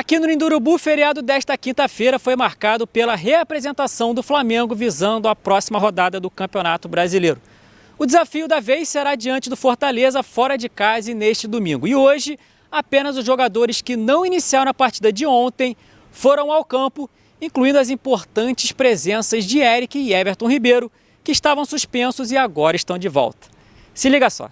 Aqui no Nindurubu, o feriado desta quinta-feira foi marcado pela reapresentação do Flamengo visando a próxima rodada do Campeonato Brasileiro. O desafio da vez será diante do Fortaleza fora de casa e neste domingo. E hoje, apenas os jogadores que não iniciaram a partida de ontem foram ao campo, incluindo as importantes presenças de Eric e Everton Ribeiro, que estavam suspensos e agora estão de volta. Se liga só.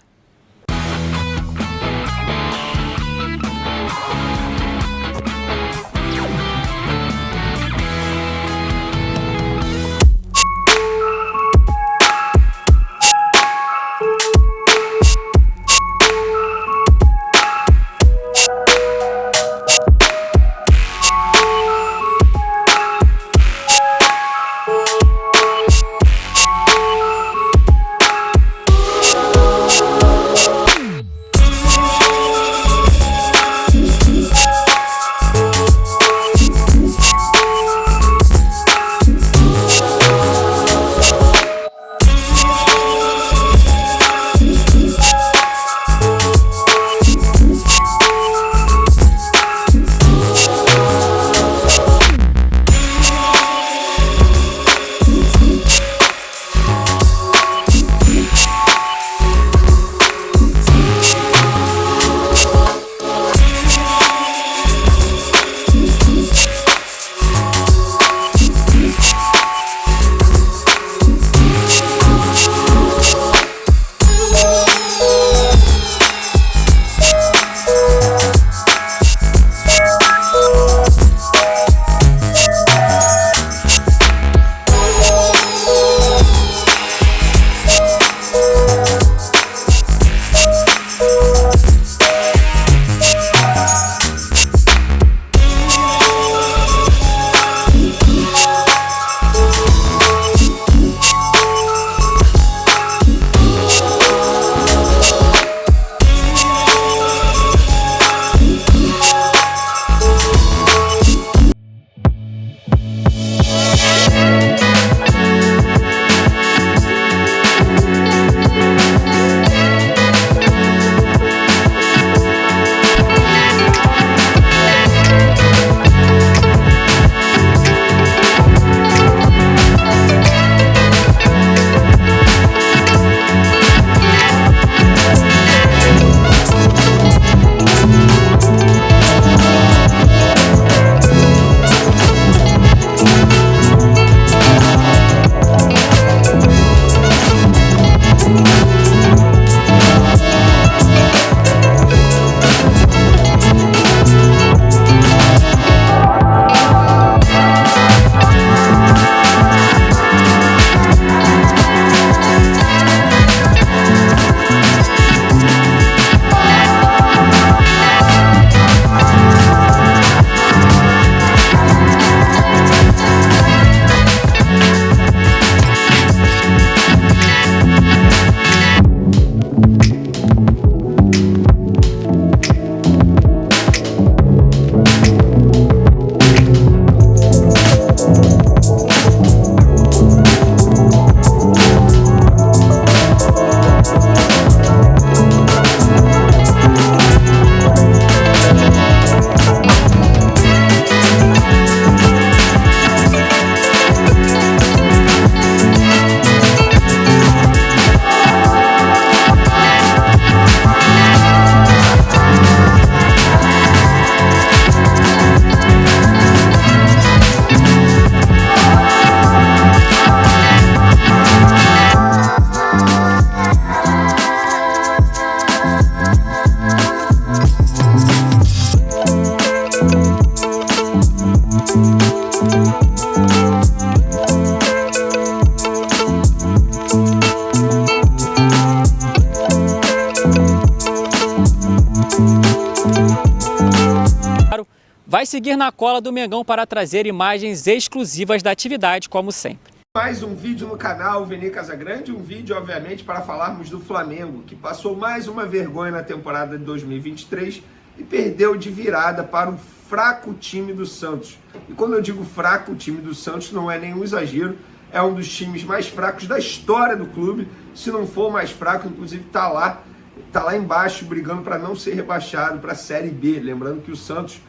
Vai seguir na cola do Mengão para trazer imagens exclusivas da atividade, como sempre. Mais um vídeo no canal Vini Casagrande, um vídeo obviamente para falarmos do Flamengo, que passou mais uma vergonha na temporada de 2023 e perdeu de virada para um fraco time do Santos. E quando eu digo fraco, o time do Santos não é nenhum exagero, é um dos times mais fracos da história do clube, se não for mais fraco, inclusive está lá embaixo brigando para não ser rebaixado para a Série B, lembrando que o Santos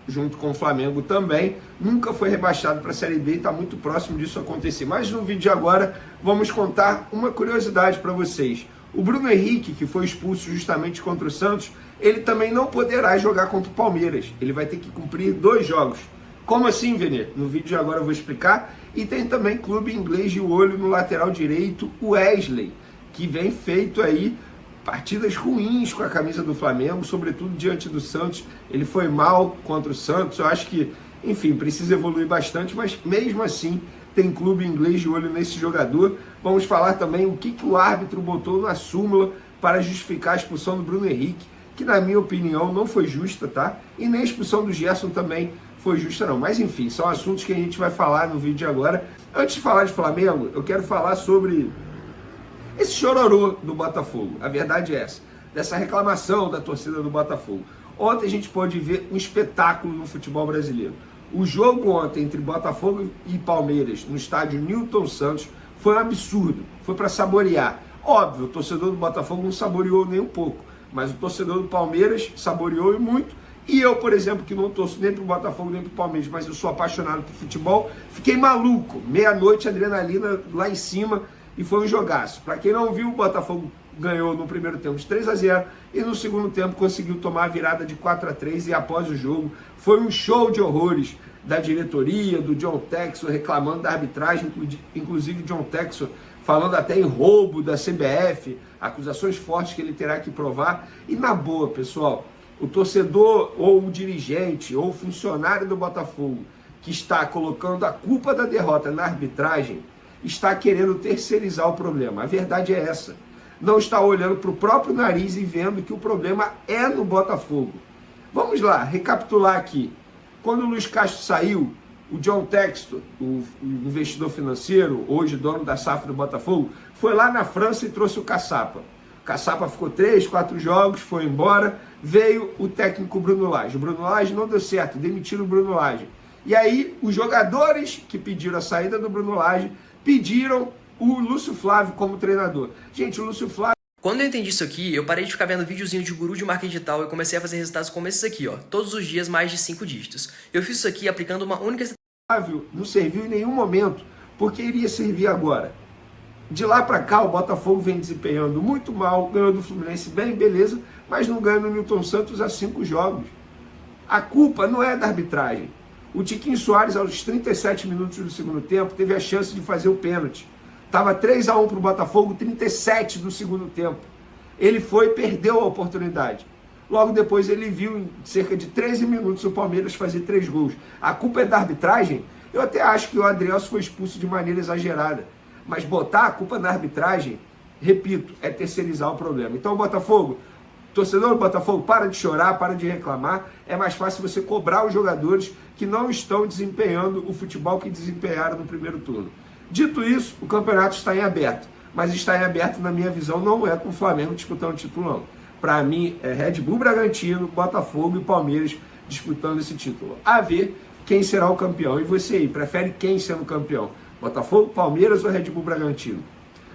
junto com o Flamengo também, nunca foi rebaixado para a Série B e está muito próximo disso acontecer. Mas no vídeo de agora, vamos contar uma curiosidade para vocês. O Bruno Henrique, que foi expulso justamente contra o Santos, ele também não poderá jogar contra o Palmeiras. Ele vai ter que cumprir 2 jogos. Como assim, Vene? No vídeo de agora eu vou explicar. E tem também clube inglês de olho no lateral direito, o Wesley, que vem feito aí partidas ruins com a camisa do Flamengo, sobretudo diante do Santos. Ele foi mal contra o Santos, eu acho que, enfim, precisa evoluir bastante, mas mesmo assim tem clube inglês de olho nesse jogador. Vamos falar também o que o árbitro botou na súmula para justificar a expulsão do Bruno Henrique, que na minha opinião não foi justa, tá? E nem a expulsão do Gerson também foi justa não. Mas enfim, são assuntos que a gente vai falar no vídeo de agora. Antes de falar de Flamengo, eu quero falar sobre esse chororô do Botafogo. A verdade é essa, dessa reclamação da torcida do Botafogo. Ontem a gente pôde ver um espetáculo no futebol brasileiro. O jogo ontem entre Botafogo e Palmeiras no estádio Newton Santos foi um absurdo, foi para saborear. Óbvio, o torcedor do Botafogo não saboreou nem um pouco, mas o torcedor do Palmeiras saboreou e muito. E eu, por exemplo, que não torço nem pro Botafogo nem pro Palmeiras, mas eu sou apaixonado por futebol, fiquei maluco. Meia-noite, adrenalina lá em cima, e foi um jogaço. Para quem não viu, o Botafogo ganhou no primeiro tempo de 3-0 e no segundo tempo conseguiu tomar a virada de 4-3 e após o jogo foi um show de horrores da diretoria, do John Textor reclamando da arbitragem, inclusive John Textor falando até em roubo da CBF, acusações fortes que ele terá que provar. E na boa, pessoal, o torcedor ou o dirigente ou o funcionário do Botafogo que está colocando a culpa da derrota na arbitragem está querendo terceirizar o problema. A verdade é essa. Não está olhando para o próprio nariz e vendo que o problema é no Botafogo. Vamos lá, recapitular aqui. Quando o Luiz Castro saiu, o John Textor, o investidor financeiro, hoje dono da SAF do Botafogo, foi lá na França e trouxe o Caçapa. O Caçapa ficou 3, 4 jogos, foi embora, veio o técnico Bruno Lage. O Bruno Lage não deu certo, demitiram o Bruno Lage. E aí, os jogadores que pediram a saída do Bruno Lage pediram o Lúcio Flávio como treinador. Gente, o Lúcio Flávio... Quando eu entendi isso aqui, eu parei de ficar vendo videozinho de guru de marketing digital e comecei a fazer resultados como esses aqui, ó. Todos os dias mais de 5 dígitos. Eu fiz isso aqui aplicando uma única... Flávio não serviu em nenhum momento, porque iria servir agora. De lá para cá, o Botafogo vem desempenhando muito mal, ganhou do Fluminense bem, beleza, mas não ganha no Newton Santos há 5 jogos. A culpa não é da arbitragem. O Tiquinho Soares, aos 37 minutos do segundo tempo, teve a chance de fazer o pênalti. Estava 3-1 para o Botafogo, 37 do segundo tempo. Ele foi e perdeu a oportunidade. Logo depois ele viu, em cerca de 13 minutos, o Palmeiras fazer 3 gols. A culpa é da arbitragem? Eu até acho que o Adrielson foi expulso de maneira exagerada. Mas botar a culpa na arbitragem, repito, é terceirizar o problema. Então, Botafogo, torcedor do Botafogo, para de chorar, para de reclamar. É mais fácil você cobrar os jogadores que não estão desempenhando o futebol que desempenharam no primeiro turno. Dito isso, o campeonato está em aberto. Mas está em aberto, na minha visão, não é com o Flamengo disputando o título, não. Para mim, é Red Bull Bragantino, Botafogo e Palmeiras disputando esse título. A ver quem será o campeão. E você aí, prefere quem sendo campeão? Botafogo, Palmeiras ou Red Bull Bragantino?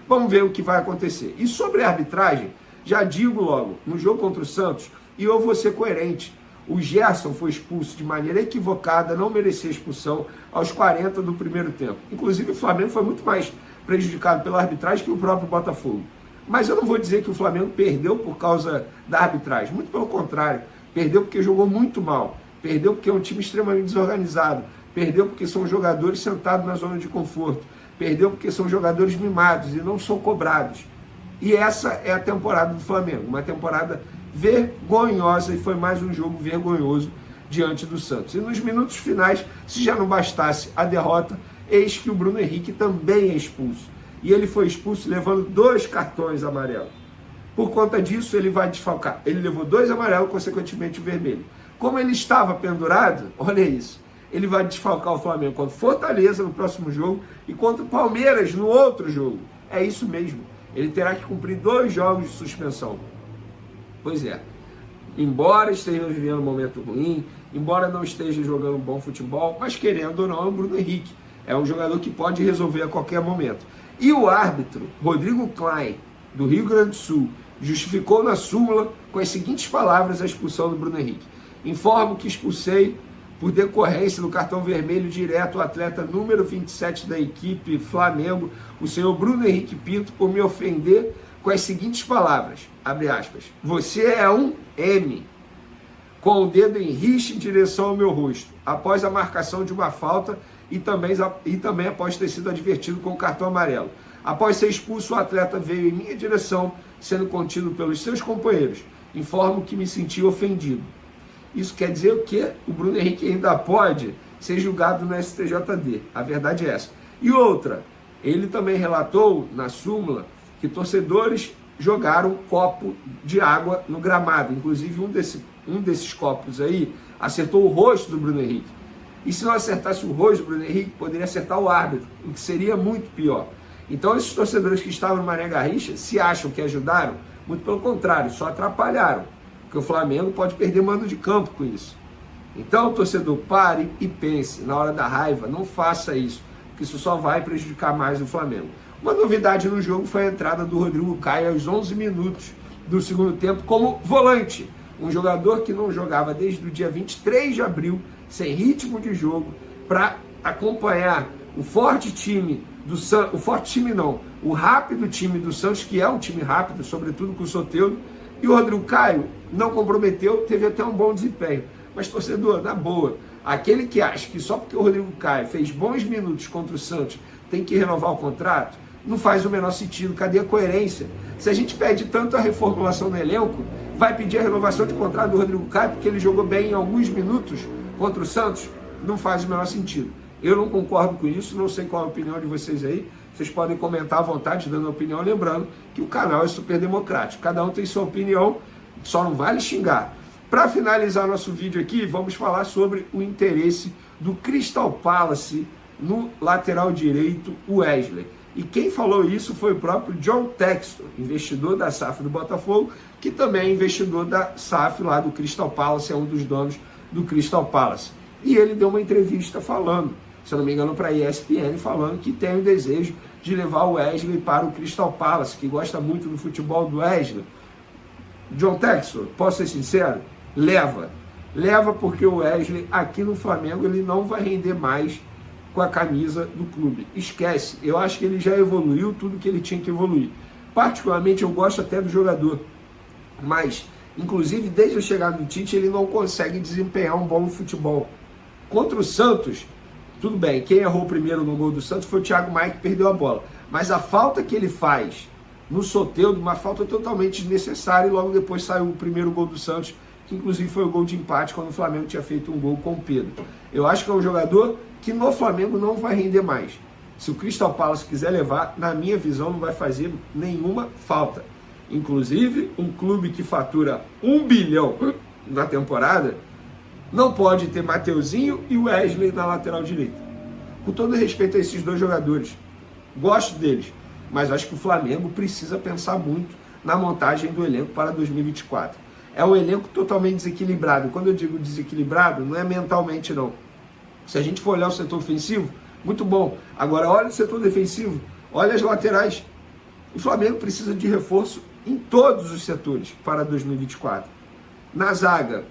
Vamos ver o que vai acontecer. E sobre a arbitragem, já digo logo, no jogo contra o Santos, e eu vou ser coerente, o Gerson foi expulso de maneira equivocada, não merecia expulsão aos 40 do primeiro tempo. Inclusive o Flamengo foi muito mais prejudicado pela arbitragem que o próprio Botafogo. Mas eu não vou dizer que o Flamengo perdeu por causa da arbitragem, muito pelo contrário, perdeu porque jogou muito mal, perdeu porque é um time extremamente desorganizado, perdeu porque são jogadores sentados na zona de conforto, perdeu porque são jogadores mimados e não são cobrados. E essa é a temporada do Flamengo, uma temporada vergonhosa, e foi mais um jogo vergonhoso diante do Santos. E nos minutos finais, se já não bastasse a derrota, eis que o Bruno Henrique também é expulso. E ele foi expulso levando 2 cartões amarelos. Por conta disso, ele vai desfalcar. Ele levou 2 amarelos, consequentemente o vermelho. Como ele estava pendurado, olha isso, ele vai desfalcar o Flamengo contra o Fortaleza no próximo jogo e contra o Palmeiras no outro jogo. É isso mesmo. Ele terá que cumprir 2 jogos de suspensão. Pois é. Embora esteja vivendo um momento ruim, embora não esteja jogando um bom futebol, mas querendo ou não, é o Bruno Henrique. É um jogador que pode resolver a qualquer momento. E o árbitro, Rodrigo Klein, do Rio Grande do Sul, justificou na súmula com as seguintes palavras a expulsão do Bruno Henrique. Informo que expulsei por decorrência do cartão vermelho direto ao atleta número 27 da equipe Flamengo, o senhor Bruno Henrique Pinto, por me ofender com as seguintes palavras, abre aspas, você é um M, com o dedo em rixa em direção ao meu rosto, após a marcação de uma falta e também após ter sido advertido com o cartão amarelo. Após ser expulso, o atleta veio em minha direção, sendo contido pelos seus companheiros. Informo que me senti ofendido. Isso quer dizer o quê? O Bruno Henrique ainda pode ser julgado no STJD. A verdade é essa. E outra, ele também relatou na súmula que torcedores jogaram copo de água no gramado. Inclusive, um desses copos aí acertou o rosto do Bruno Henrique. E se não acertasse o rosto do Bruno Henrique, poderia acertar o árbitro, o que seria muito pior. Então, esses torcedores que estavam no Mané Garrincha, se acham que ajudaram, muito pelo contrário, só atrapalharam. Porque o Flamengo pode perder mando de campo com isso. Então, torcedor, pare e pense. Na hora da raiva, não faça isso, porque isso só vai prejudicar mais o Flamengo. Uma novidade no jogo foi a entrada do Rodrigo Caio aos 11 minutos do segundo tempo como volante. Um jogador que não jogava desde o dia 23 de abril, sem ritmo de jogo, para acompanhar o forte time do Santos, o rápido time do Santos, que é um time rápido, sobretudo com o Soteldo, e o Rodrigo Caio não comprometeu, teve até um bom desempenho. Mas, torcedor, na boa, aquele que acha que só porque o Rodrigo Caio fez bons minutos contra o Santos tem que renovar o contrato, não faz o menor sentido. Cadê a coerência? Se a gente pede tanto a reformulação do elenco, vai pedir a renovação de contrato do Rodrigo Caio porque ele jogou bem em alguns minutos contra o Santos? Não faz o menor sentido. Eu não concordo com isso, não sei qual é a opinião de vocês aí. Vocês podem comentar à vontade, dando a opinião, lembrando que o canal é super democrático. Cada um tem sua opinião, só não vale xingar. Para finalizar nosso vídeo aqui, vamos falar sobre o interesse do Crystal Palace no lateral direito, Wesley. E quem falou isso foi o próprio John Textor, investidor da SAF do Botafogo, que também é investidor da SAF lá do Crystal Palace, é um dos donos do Crystal Palace. E ele deu uma entrevista falando, se eu não me engano, para a ESPN, falando que tem o desejo de levar o Wesley para o Crystal Palace, que gosta muito do futebol do Wesley. John Textor, posso ser sincero? Leva porque o Wesley aqui no Flamengo ele não vai render mais com a camisa do clube. Esquece, eu acho que ele já evoluiu tudo que ele tinha que evoluir. Particularmente eu gosto até do jogador, mas inclusive desde a chegada do Tite ele não consegue desempenhar um bom futebol. Contra o Santos, tudo bem, quem errou primeiro no gol do Santos foi o Thiago Maia, que perdeu a bola, mas a falta que ele faz no Soteldo, uma falta totalmente desnecessária, e logo depois saiu o primeiro gol do Santos, que inclusive foi o gol de empate quando o Flamengo tinha feito um gol com o Pedro. Eu acho que é um jogador que no Flamengo não vai render mais. Se o Crystal Palace quiser levar, na minha visão, não vai fazer nenhuma falta. Inclusive, um clube que fatura 1 bilhão na temporada não pode ter Mateuzinho e Wesley na lateral direita. Com todo respeito a esses dois jogadores, gosto deles, mas acho que o Flamengo precisa pensar muito na montagem do elenco para 2024. É um elenco totalmente desequilibrado. Quando eu digo desequilibrado, não é mentalmente não. Se a gente for olhar o setor ofensivo, muito bom. Agora olha o setor defensivo, olha as laterais. O Flamengo precisa de reforço em todos os setores para 2024. Na zaga,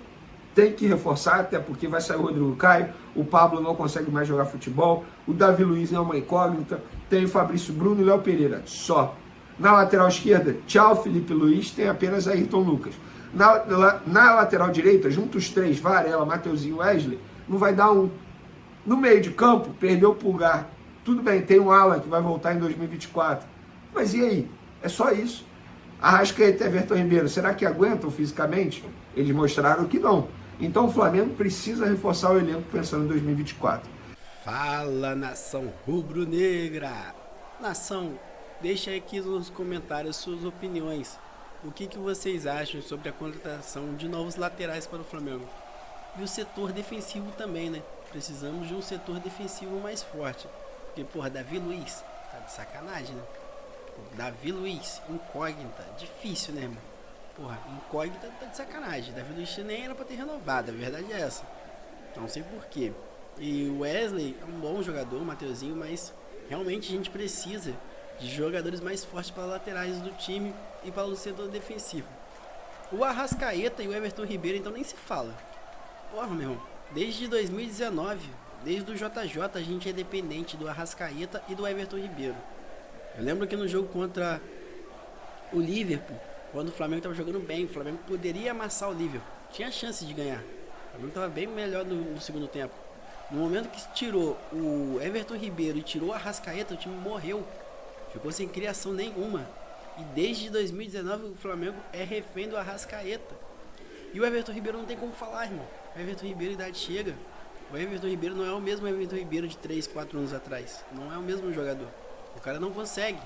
tem que reforçar, até porque vai sair o Rodrigo Caio, o Pablo não consegue mais jogar futebol, o Davi Luiz é uma incógnita, tem o Fabrício Bruno e o Léo Pereira, só. Na lateral esquerda, tchau Felipe Luiz, tem apenas Ayrton Lucas. Na lateral direita, juntos os três, Varela, Mateuzinho e Wesley, não vai dar um. No meio de campo, perdeu o Pulgar. Tudo bem, tem o Alan que vai voltar em 2024. Mas e aí? É só isso. Arrascaeta e Everton Ribeiro, será que aguentam fisicamente? Eles mostraram que não. Então o Flamengo precisa reforçar o elenco pensando em 2024. Fala, nação rubro-negra! Nação, deixa aqui nos comentários suas opiniões. O que vocês acham sobre a contratação de novos laterais para o Flamengo? E o setor defensivo também, né? Precisamos de um setor defensivo mais forte. Porque, porra, Davi Luiz, tá de sacanagem, né? Davi Luiz, incógnita, difícil, né, irmão? Porra, incógnita tá de sacanagem. Davi Luiz nem era pra ter renovado, a verdade é essa. Não sei porquê. E o Wesley é um bom jogador, o Mateuzinho, mas realmente a gente precisa de jogadores mais fortes para laterais do time e para o setor defensivo. O Arrascaeta e o Everton Ribeiro, então, nem se fala. Porra, meu irmão, Desde 2019, desde o JJ, a gente é dependente do Arrascaeta e do Everton Ribeiro. Eu lembro que no jogo contra o Liverpool, quando o Flamengo estava jogando bem, o Flamengo poderia amassar o Liverpool, tinha chance de ganhar. O Flamengo estava bem melhor no segundo tempo. No momento que tirou o Everton Ribeiro e tirou o Arrascaeta, o time morreu. Ficou sem criação nenhuma. E desde 2019 o Flamengo é refém do Arrascaeta. E o Everton Ribeiro não tem como falar, irmão. O Everton Ribeiro, idade chega. O Everton Ribeiro não é o mesmo Everton Ribeiro de 3, 4 anos atrás. Não é o mesmo jogador. O cara não consegue.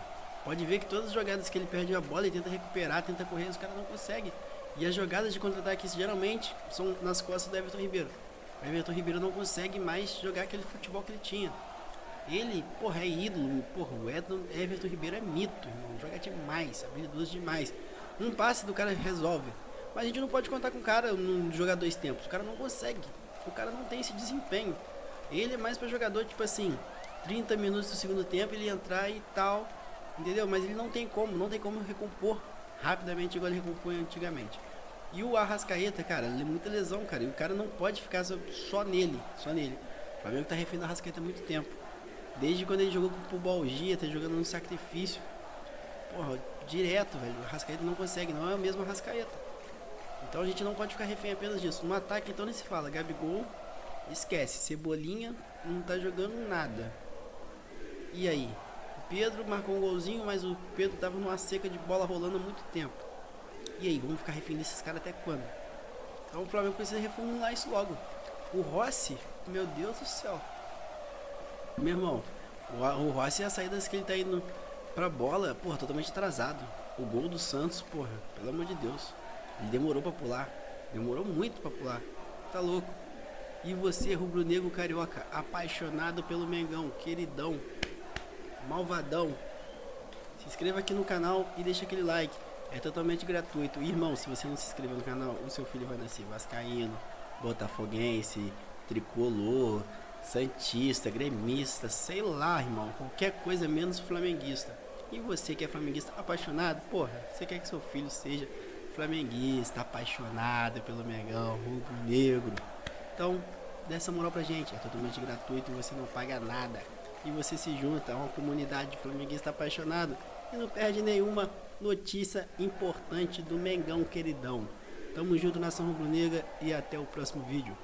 Pode ver que todas as jogadas que ele perde a bola e tenta recuperar, tenta correr, os caras não conseguem. E as jogadas de contra-ataque geralmente são nas costas do Everton Ribeiro. O Everton Ribeiro não consegue mais jogar aquele futebol que ele tinha. Ele, porra, é ídolo. Porra, o Everton Ribeiro é mito, irmão. Joga demais, habilidoso demais. Um passe do cara resolve. Mas a gente não pode contar com o cara no jogar 2 tempos. O cara não consegue. O cara não tem esse desempenho. Ele é mais pra jogador, tipo assim, 30 minutos do segundo tempo, ele entrar e tal. Entendeu? Mas ele não tem como recompor rapidamente igual ele recompõe antigamente. E o Arrascaeta, cara, ele é muita lesão, cara. E o cara não pode ficar só nele. O Flamengo tá refém do Arrascaeta há muito tempo. Desde quando ele jogou com o Pubalgia, tá jogando no sacrifício. Porra, direto, velho. O Arrascaeta não consegue, não é o mesmo Arrascaeta. Então a gente não pode ficar refém apenas disso. No ataque, então, nem se fala. Gabigol, esquece. Cebolinha não tá jogando nada. E aí? O Pedro marcou um golzinho, mas o Pedro tava numa seca de bola rolando há muito tempo. E aí, vamos ficar refém desses caras até quando? Então o Flamengo precisa reformular isso logo. O Rossi, meu Deus do céu. Meu irmão, o Rossi, as saídas que ele tá indo pra bola, porra, totalmente atrasado. O gol do Santos, porra, pelo amor de Deus. Ele demorou pra pular. Demorou muito pra pular. Tá louco. E você, rubro-negro carioca, apaixonado pelo Mengão, queridão, malvadão, se inscreva aqui no canal e deixa aquele like. É totalmente gratuito. Irmão, se você não se inscrever no canal, o seu filho vai nascer vascaíno, botafoguense, tricolor, santista, gremista, sei lá, irmão. Qualquer coisa menos flamenguista. E você que é flamenguista apaixonado, porra, você quer que seu filho seja flamenguista, apaixonado pelo Mengão, rubro-negro. Então, dê essa moral pra gente. É totalmente gratuito e você não paga nada. E você se junta a uma comunidade de flamenguista apaixonado e não perde nenhuma notícia importante do Mengão, queridão. Tamo junto, nação rubro-negra, e até o próximo vídeo.